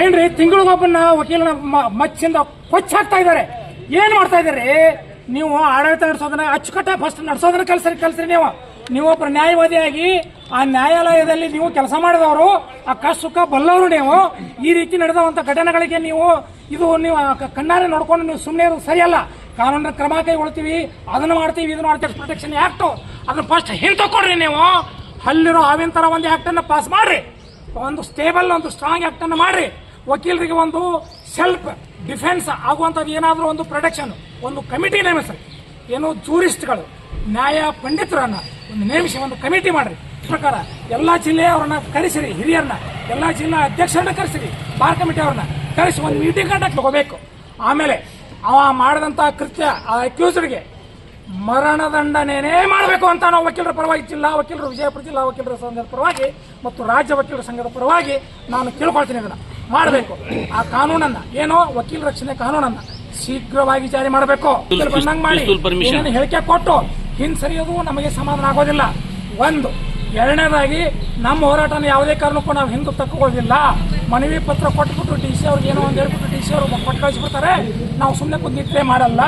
ಏನ್ರಿ ತಿಂಗಳಿಗೊಬ್ಬನ ವಕೀಲನ ಮಚ್ಚಿಂದ ಕೊಚ್ಚಾಕ್ತಾ ಇದ್ದಾರೆ. ಏನ್ ಮಾಡ್ತಾ ಇದ್ದೀರಿ ನೀವು? ಆಡಳಿತ ನಡೆಸೋದನ್ನ ಅಚ್ಚುಕಟ್ಟಾಗಿ ಫಸ್ಟ್ ನಡೆಸೋದನ್ನ ಕಲ್ಸ್ರಿ ನೀವು ಒಬ್ಬರು ನ್ಯಾಯವಾದಿಯಾಗಿ ಆ ನ್ಯಾಯಾಲಯದಲ್ಲಿ ನೀವು ಕೆಲಸ ಮಾಡಿದವರು, ಆ ಕಷ್ಟ ಸುಖ ಬಲ್ಲವರು. ನೀವು ಈ ರೀತಿ ನಡೆದಂತ ಘಟನೆಗಳಿಗೆ ನೀವು ಕಣ್ಣಾರೆ ನೋಡ್ಕೊಂಡು ನೀವು ಸುಮ್ಮನೆ ಇರೋದು ಸರಿಯಲ್ಲ. ಕಾನೂನಿನ ಕ್ರಮ ಕೈಗೊಳ್ತೀವಿ, ಅದನ್ನ ಮಾಡ್ತೀವಿ, ಇದನ್ನ ಮಾಡ್ತೀವಿ. ಪ್ರೊಟೆಕ್ಷನ್ ಆಕ್ಟ್ ಅದನ್ನ ಫಸ್ಟ್ ಹಿಂತಕೊಡ್ರಿ. ನೀವು ಅಲ್ಲಿರೋ ಆವಿನ ತರ ಒಂದು ಆಕ್ಟ್ ಅನ್ನ ಪಾಸ್ ಮಾಡ್ರಿ, ಒಂದು ಸ್ಟೇಬಲ್ ಒಂದು ಸ್ಟ್ರಾಂಗ್ ಆಕ್ಟ್ ಅನ್ನು ಮಾಡ್ರಿ. ವಕೀಲರಿಗೆ ಒಂದು ಸೆಲ್ಫ್ ಡಿಫೆನ್ಸ್ ಆಗುವಂಥದ್ದು ಏನಾದರೂ ಒಂದು ಪ್ರೊಟೆಕ್ಷನ್, ಒಂದು ಕಮಿಟಿ ನೇಮಿಸ್ರಿ. ಏನು ಜೂರಿಸ್ಟ್ಗಳು, ನ್ಯಾಯ ಪಂಡಿತರನ್ನ ಒಂದು ನೇಮಿಸಿ ಒಂದು ಕಮಿಟಿ ಮಾಡ್ರಿ. ಪ್ರಕಾರ ಎಲ್ಲಾ ಜಿಲ್ಲೆಯವರನ್ನ ಕರೆಸಿರಿ, ಹಿರಿಯರನ್ನ ಎಲ್ಲಾ ಜಿಲ್ಲಾ ಅಧ್ಯಕ್ಷರನ್ನ ಕರೆಸಿರಿ, ಬಾರ್ ಕಮಿಟಿ ಅವ್ರನ್ನ ಕರೆಸಿ ಒಂದು ಮೀಟಿಂಗ್ ಕಂಡಕ್ಟ್ ತಗೋಬೇಕು. ಆಮೇಲೆ ಅವ ಮಾಡಿದಂತ ಕೃತ್ಯ ಆ ಅಕ್ಯೂಸ್ಡ್ಗೆ ಮರಣದಂಡನೆನೇ ಮಾಡಬೇಕು ಅಂತ ನಾವು ವಕೀಲರ ಪರವಾಗಿ, ಜಿಲ್ಲಾ ವಕೀಲರು, ವಿಜಯಪುರ ಜಿಲ್ಲಾ ವಕೀಲರ ಸಂಘದ ಪರವಾಗಿ ಮತ್ತು ರಾಜ್ಯ ವಕೀಲರ ಸಂಘದ ಪರವಾಗಿ ನಾನು ಕೇಳ್ಕೊಳ್ತೀನಿ. ಇದನ್ನ ಮಾಡಬೇಕು. ಆ ಕಾನೂನನ್ನ ಏನೋ ವಕೀಲ ರಕ್ಷಣೆ ಕಾನೂನನ್ನ ಶೀಘ್ರವಾಗಿ ಜಾರಿ ಮಾಡಬೇಕು. ಬಂದಂಗ್ ಮಾಡಿ ಏನೇನು ಹೇಳಿಕೆ ಕೊಟ್ಟು ಹಿಂಸರಿಯೋದು ನಮಗೆ ಸಮಾಧಾನ ಆಗೋದಿಲ್ಲ. ಒಂದು ಎರಡನೇದಾಗಿ ನಮ್ಮ ಹೋರಾಟನ ಯಾವುದೇ ಕಾರಣಕ್ಕೂ ನಾವು ಹಿಂದೆ ತಕ್ಕೊಳ್ಳೋದಿಲ್ಲ. ಮನವಿ ಪತ್ರ ಕೊಟ್ಬಿಟ್ಟು ಡಿ ಸಿ ಅವ್ರಿಗೆ ಏನೋ ಒಂದು ಹೇಳ್ಬಿಟ್ಟು ಡಿ ಸಿ ಅವರು ಕೊಟ್ಟು ಕಳಿಸ್ಬಿಡ್ತಾರೆ. ನಾವು ಸುಮ್ಮನೆ ಕುಂದಿತ್ತೇ ಮಾಡಲ್ಲ.